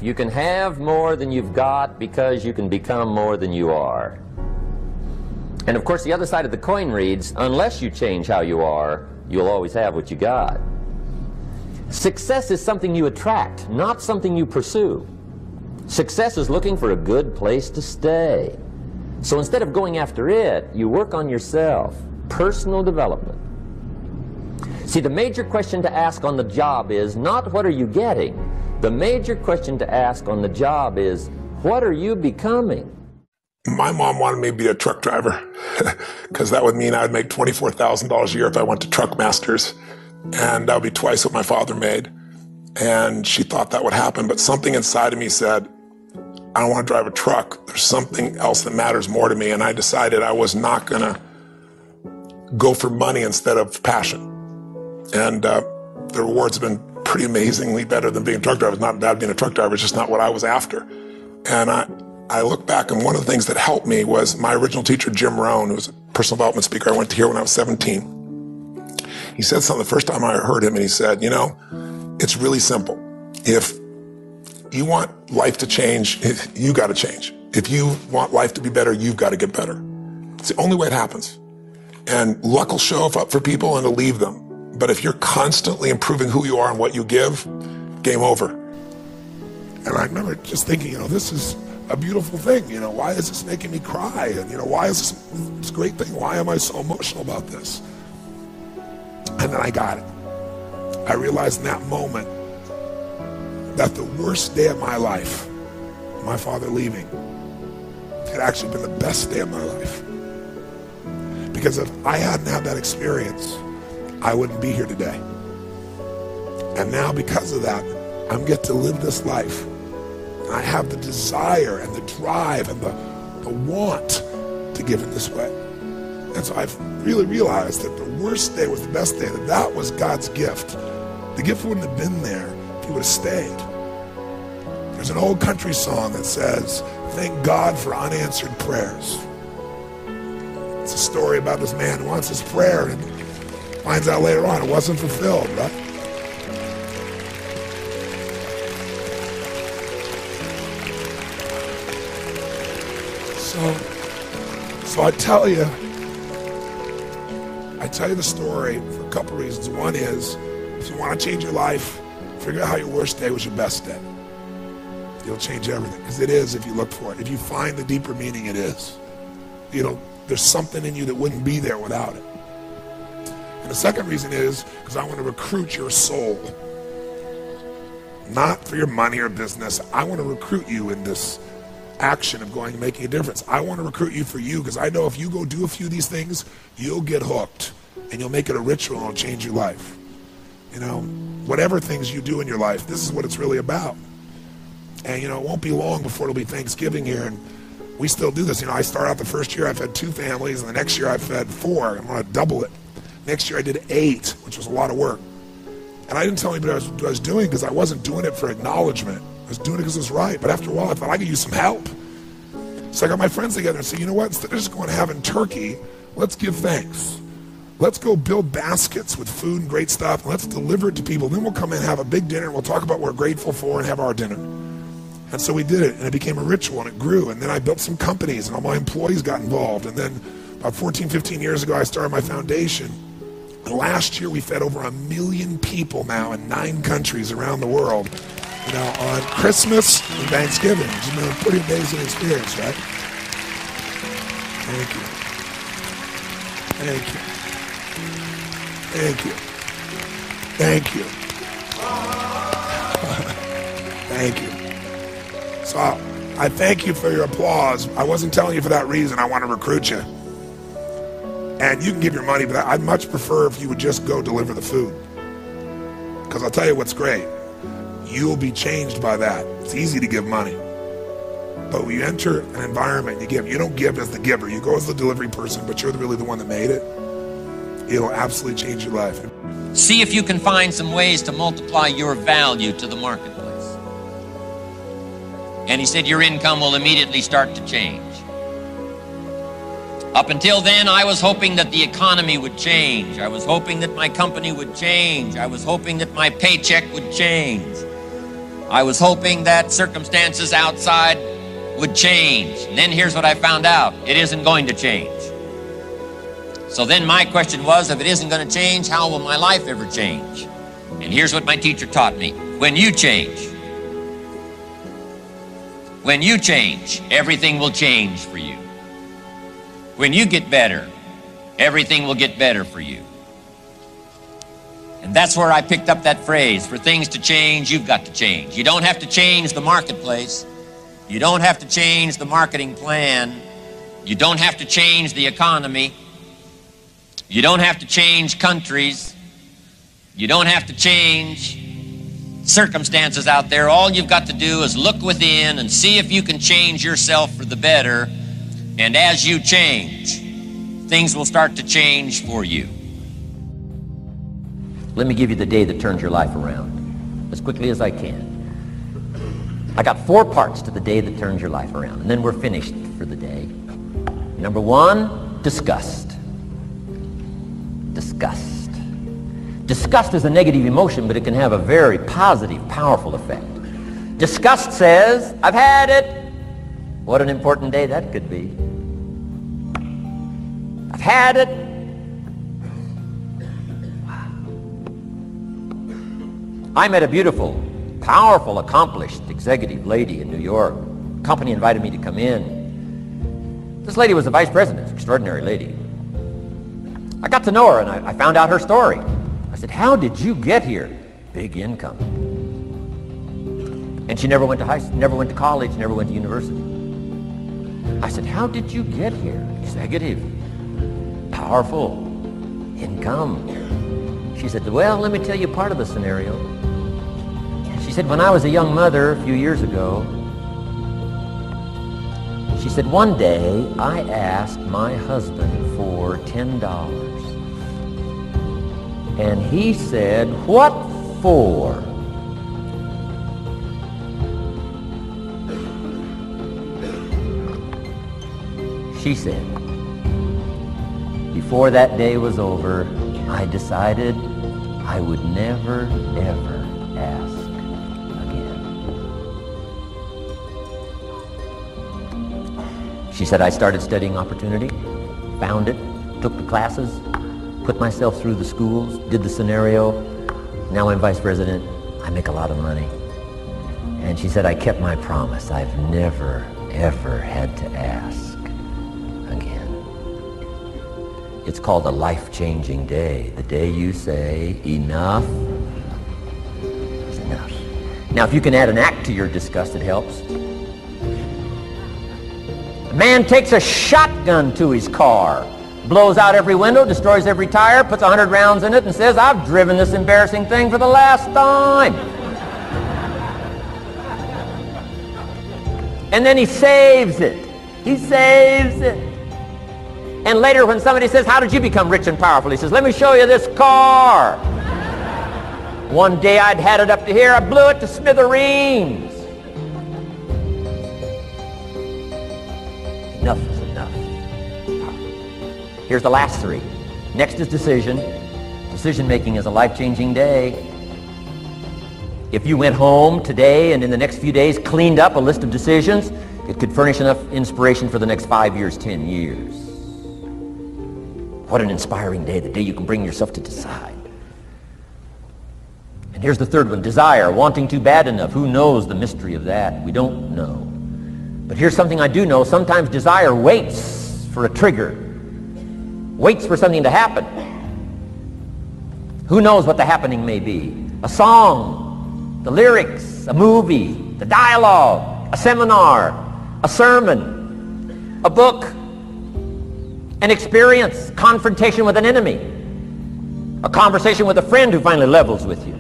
You can have more than you've got because you can become more than you are. And of course, the other side of the coin reads, unless you change how you are, you'll always have what you got. Success is something you attract, not something you pursue. Success is looking for a good place to stay. So instead of going after it, you work on yourself. Personal development. See, the major question to ask on the job is not what are you getting? The major question to ask on the job is what are you becoming? My mom wanted me to be a truck driver because that would mean I'd make $24,000 a year if I went to Truck Masters, and that would be twice what my father made. And she thought that would happen, but something inside of me said, I don't want to drive a truck. There's something else that matters more to me, and I decided I was not going to go for money instead of passion. And the rewards have been pretty amazingly better than being a truck driver. It's not bad being a truck driver, it's just not what I was after. And I look back, and one of the things that helped me was my original teacher, Jim ROHN, who was a personal development speaker I went to hear when I was 17. He said something the first time I heard him, and he said, you know, it's really simple. If you want life to change, you got to change. If you want life to be better, you've got to get better. It's the only way it happens. And luck will show up for people and it'll leave them. But if you're constantly improving who you are and what you give, game over. And I remember just thinking, you know, this is a beautiful thing. You know, why is this making me cry? And, you know, why is this great thing? Why am I so emotional about this? And then I got it. I realized in that moment that the worst day of my life, my father leaving, had actually been the best day of my life. Because if I hadn't had that experience, I wouldn't be here today. And now because of that, I get to live this life. And I have the desire and the drive and the want to give in this way. And so I've really realized that the worst day was the best day, that was God's gift. The gift wouldn't have been there if he would have stayed. There's an old country song that says, thank God for unanswered prayers. It's a story about this man who wants his prayer and finds out later on it wasn't fulfilled, right? So I tell you the story for a couple reasons. One is, if you want to change your life, figure out how your worst day was your best day. It'll change everything, because it is if you look for it. If you find the deeper meaning, it is. You know, there's something in you that wouldn't be there without it. And the second reason is because I want to recruit your soul. Not for your money or business. I want to recruit you in this action of going and making a difference. I want to recruit you for you, because I know if you go do a few of these things, you'll get hooked and you'll make it a ritual and it'll change your life. You know, whatever things you do in your life, this is what it's really about. And you know, it won't be long before it'll be Thanksgiving here, and we still do this. You know, I started out the first year I fed 2 families, and the next year I fed 4. I'm going to double it. Next year I did 8, which was a lot of work. And I didn't tell anybody what I was doing, because I wasn't doing it for acknowledgement. I was doing it because it was right. But after a while I thought I could use some help. So I got my friends together and said, you know what, instead of just going and having turkey, let's give thanks. Let's go build baskets with food and great stuff, and let's deliver it to people. Then we'll come in and have a big dinner, and we'll talk about what we're grateful for and have our dinner. And so we did it, and it became a ritual, and it grew. And then I built some companies, and all my employees got involved. And then about 14, 15 years ago, I started my foundation. And last year, we fed over 1 million people now in 9 countries around the world, you know, on Christmas and Thanksgiving, which has been a pretty amazing experience, right? Thank you. Thank you. Thank you. Thank you. Thank you. So I thank you for your applause. I wasn't telling you for that reason. I want to recruit you. And you can give your money, but I'd much prefer if you would just go deliver the food. Because I'll tell you what's great. You'll be changed by that. It's easy to give money. But when you enter an environment, you give. You don't give as the giver. You go as the delivery person, but you're really the one that made it. It'll absolutely change your life. See if you can find some ways to multiply your value to the marketplace. And he said your income will immediately start to change. Up until then, I was hoping that the economy would change. I was hoping that my company would change. I was hoping that my paycheck would change. I was hoping that circumstances outside would change. And then here's what I found out. It isn't going to change. So then my question was, if it isn't going to change, how will my life ever change? And here's what my teacher taught me. When you change, everything will change for you. When you get better, everything will get better for you. And that's where I picked up that phrase, for things to change, you've got to change. You don't have to change the marketplace. You don't have to change the marketing plan. You don't have to change the economy. You don't have to change countries. You don't have to change circumstances out there. All you've got to do is look within and see if you can change yourself for the better. And as you change, things will start to change for you. Let me give you the day that turns your life around, as quickly as I can. I got 4 parts to the day that turns your life around, and then we're finished for the day. Number 1, disgust. Disgust. Disgust is a negative emotion, but it can have a very positive, powerful effect. Disgust says, I've had it. What an important day that could be. I've had it. Wow. I met a beautiful, powerful, accomplished executive lady in New York. The company invited me to come in. This lady was the vice president, extraordinary lady. I got to know her and I found out her story. I said, how did you get here? Big income. And she never went to college, never went to university. I said, how did you get here? Executive, powerful, income. She said, well, let me tell you part of the scenario. She said, when I was a young mother a few years ago, she said, one day I asked my husband for $10. And he said, what for? She said, before that day was over, I decided I would never, ever ask again. She said, I started studying opportunity, found it, took the classes, put myself through the schools, did the scenario. Now I'm vice president. I make a lot of money. And she said, I kept my promise. I've never, ever had to ask again. It's called a life-changing day. The day you say, enough is enough. Now, if you can add an act to your disgust, it helps. A man takes a shotgun to his car, blows out every window, destroys every tire, puts 100 rounds in it, and says, I've driven this embarrassing thing for the last time. And then he saves it. He saves it. And later when somebody says, how did you become rich and powerful? He says, let me show you this car. One day I'd had it up to here, I blew it to smithereens. Enough is enough. Here's the last 3. Next is decision. Decision making is a life-changing day. If you went home today and in the next few days cleaned up a list of decisions, it could furnish enough inspiration for the next 5 years, 10 years. What an inspiring day, the day you can bring yourself to decide. And here's the 3rd one, desire, wanting too bad enough. Who knows the mystery of that? We don't know. But here's something I do know. Sometimes desire waits for a trigger. Waits for something to happen. Who knows what the happening may be? A song, the lyrics, a movie, the dialogue, a seminar, a sermon, a book, an experience, confrontation with an enemy, a conversation with a friend who finally levels with you.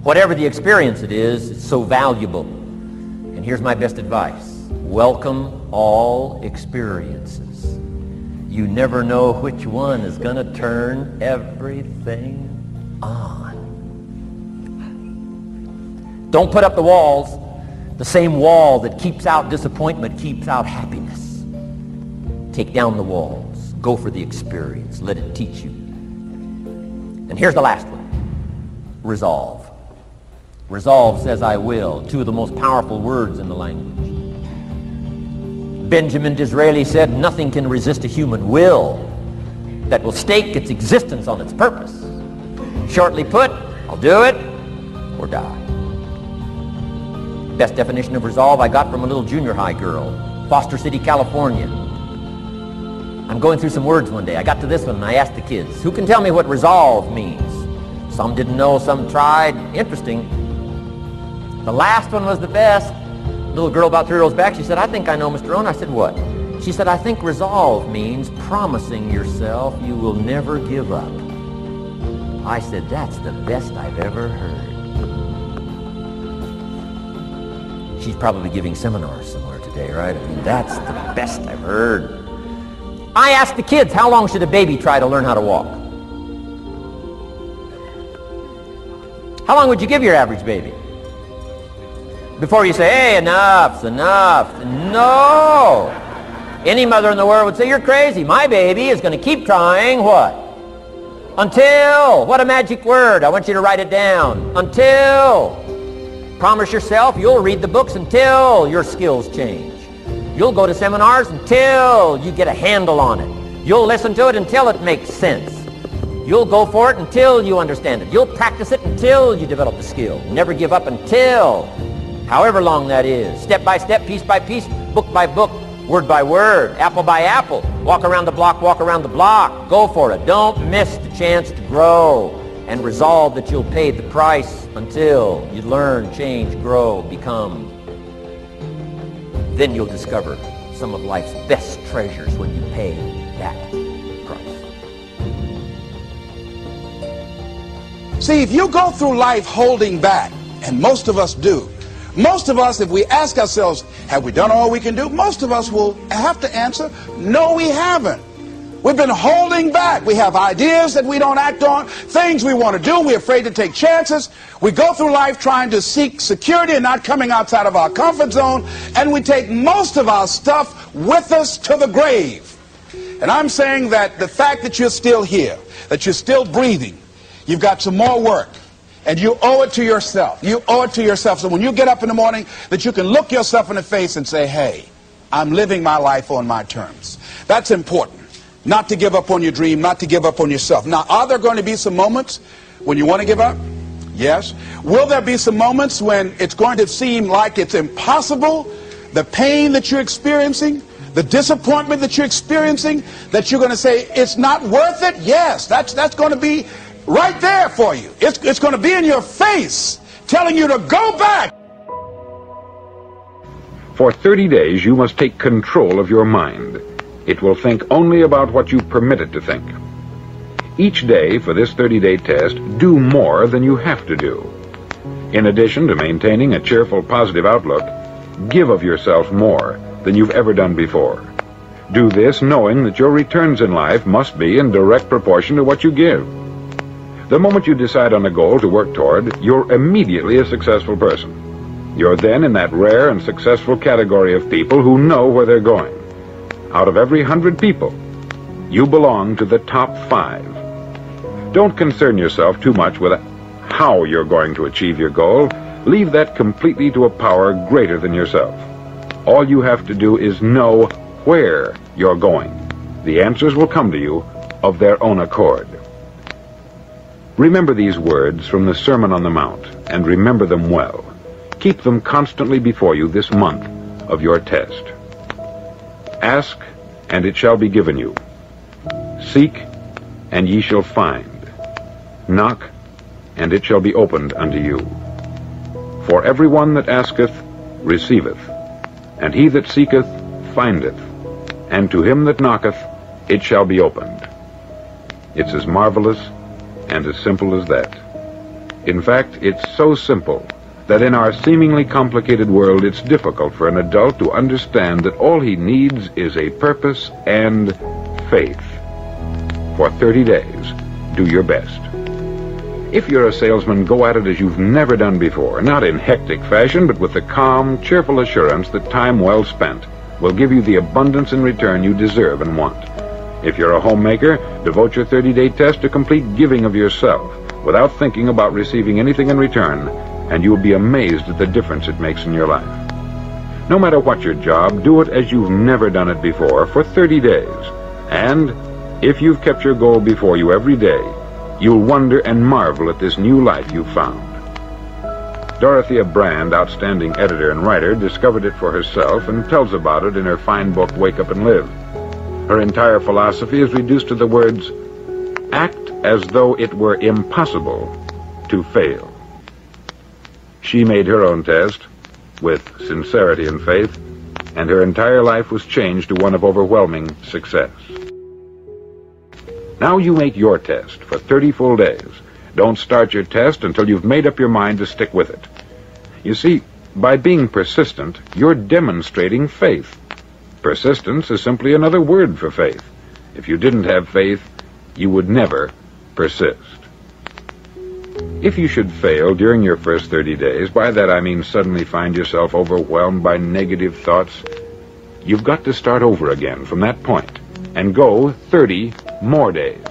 Whatever the experience it is, it's so valuable. And here's my best advice. Welcome all experiences. You never know which one is going to turn everything on. Don't put up the walls. The same wall that keeps out disappointment keeps out happiness. Take down the walls. Go for the experience. Let it teach you. And here's the last one. Resolve. Resolve says I will, two of the most powerful words in the language. Benjamin Disraeli said, nothing can resist a human will that will stake its existence on its purpose. Shortly put, I'll do it or die. Best definition of resolve I got from a little junior high girl, Foster City, California. I'm going through some words one day. I got to this one and I asked the kids, who can tell me what resolve means? Some didn't know, some tried. Interesting. The last one was the best. Little girl about 3 rows back, she said, I think I know, Mr. ROHN. I said, what? She said, I think resolve means promising yourself you will never give up. I said, that's the best I've ever heard. She's probably giving seminars somewhere today, right? I mean, that's the best I've heard. I asked the kids, how long should a baby try to learn how to walk? How long would you give your average baby? Before you say, hey, enough's enough. No! Any mother in the world would say, you're crazy. My baby is going to keep trying, what? Until. What a magic word. I want you to write it down. Until. Promise yourself you'll read the books until your skills change. You'll go to seminars until you get a handle on it. You'll listen to it until it makes sense. You'll go for it until you understand it. You'll practice it until you develop the skill. Never give up until, however long that is. Step by step, piece by piece, book by book, word by word, apple by apple. Walk around the block, walk around the block. Go for it. Don't miss the chance to grow. And resolve that you'll pay the price until you learn, change, grow, become. Then you'll discover some of life's best treasures when you pay that price. See, if you go through life holding back, and most of us do, most of us, if we ask ourselves, have we done all we can do? Most of us will have to answer, no, we haven't. We've been holding back. We have ideas that we don't act on, things we want to do. We're afraid to take chances. We go through life trying to seek security and not coming outside of our comfort zone, and we take most of our stuff with us to the grave. And I'm saying that the fact that you're still here, that you're still breathing, you've got some more work. And you owe it to yourself. You owe it to yourself. So when you get up in the morning, that you can look yourself in the face and say, hey, I'm living my life on my terms. That's important. Not to give up on your dream, not to give up on yourself. Now, are there going to be some moments when you want to give up? Yes. Will there be some moments when it's going to seem like it's impossible? The pain that you're experiencing, the disappointment that you're experiencing, that you're going to say, it's not worth it? Yes, that's going to be right there for you. It's going to be in your face, telling you to go back. For 30 days, you must take control of your mind. It will think only about what you permit it to think. Each day for this 30-day test, do more than you have to do. In addition to maintaining a cheerful, positive outlook, give of yourself more than you've ever done before. Do this knowing that your returns in life must be in direct proportion to what you give. The moment you decide on a goal to work toward, you're immediately a successful person. You're then in that rare and successful category of people who know where they're going. Out of every 100 people, you belong to the top 5. Don't concern yourself too much with how you're going to achieve your goal. Leave that completely to a power greater than yourself. All you have to do is know where you're going. The answers will come to you of their own accord. Remember these words from the Sermon on the Mount, and remember them well. Keep them constantly before you this month of your test. Ask, and it shall be given you. Seek, and ye shall find. Knock, and it shall be opened unto you. For every one that asketh receiveth, and he that seeketh findeth, and to him that knocketh it shall be opened. It's as marvelous and as simple as that. In fact, it's so simple that in our seemingly complicated world, it's difficult for an adult to understand that all he needs is a purpose and faith. For 30 days, do your best. If you're a salesman, go at it as you've never done before, not in hectic fashion, but with the calm, cheerful assurance that time well spent will give you the abundance in return you deserve and want. If you're a homemaker, devote your 30-day test to complete giving of yourself without thinking about receiving anything in return, and you'll be amazed at the difference it makes in your life. No matter what your job, do it as you've never done it before for 30 days. And if you've kept your goal before you every day, you'll wonder and marvel at this new life you've found. Dorothea Brand, outstanding editor and writer, discovered it for herself and tells about it in her fine book, Wake Up and Live. Her entire philosophy is reduced to the words, act as though it were impossible to fail. She made her own test with sincerity and faith, and her entire life was changed to one of overwhelming success. Now you make your test for 30 full days. Don't start your test until you've made up your mind to stick with it. You see, by being persistent, you're demonstrating faith. Persistence is simply another word for faith. If you didn't have faith, you would never persist. If you should fail during your first 30 days, by that I mean suddenly find yourself overwhelmed by negative thoughts, you've got to start over again from that point and go 30 more days.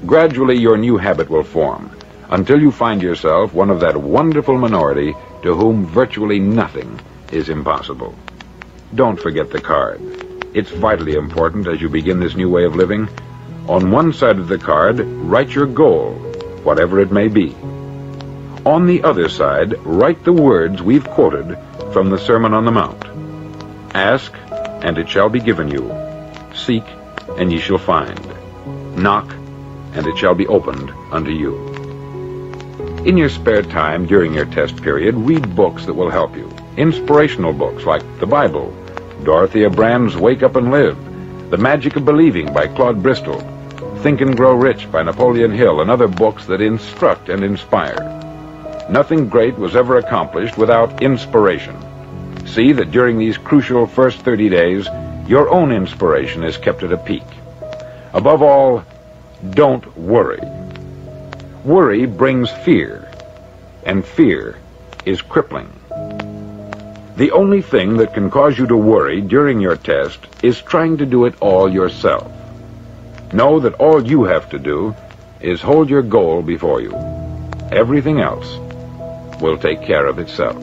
Gradually, your new habit will form until you find yourself one of that wonderful minority to whom virtually nothing is impossible. Don't forget the card. It's vitally important as you begin this new way of living. On one side of the card, write your goal, whatever it may be. On the other side, write the words we've quoted from the Sermon on the Mount. Ask, and it shall be given you. Seek, and ye shall find. Knock, and it shall be opened unto you. In your spare time during your test period, read books that will help you. Inspirational books like the Bible, Dorothea Brand's Wake Up and Live, The Magic of Believing by Claude Bristol, Think and Grow Rich by Napoleon Hill, and other books that instruct and inspire. Nothing great was ever accomplished without inspiration. See that during these crucial first 30 days, your own inspiration is kept at a peak. Above all, don't worry. Worry brings fear, and fear is crippling. The only thing that can cause you to worry during your test is trying to do it all yourself. Know that all you have to do is hold your goal before you. Everything else will take care of itself.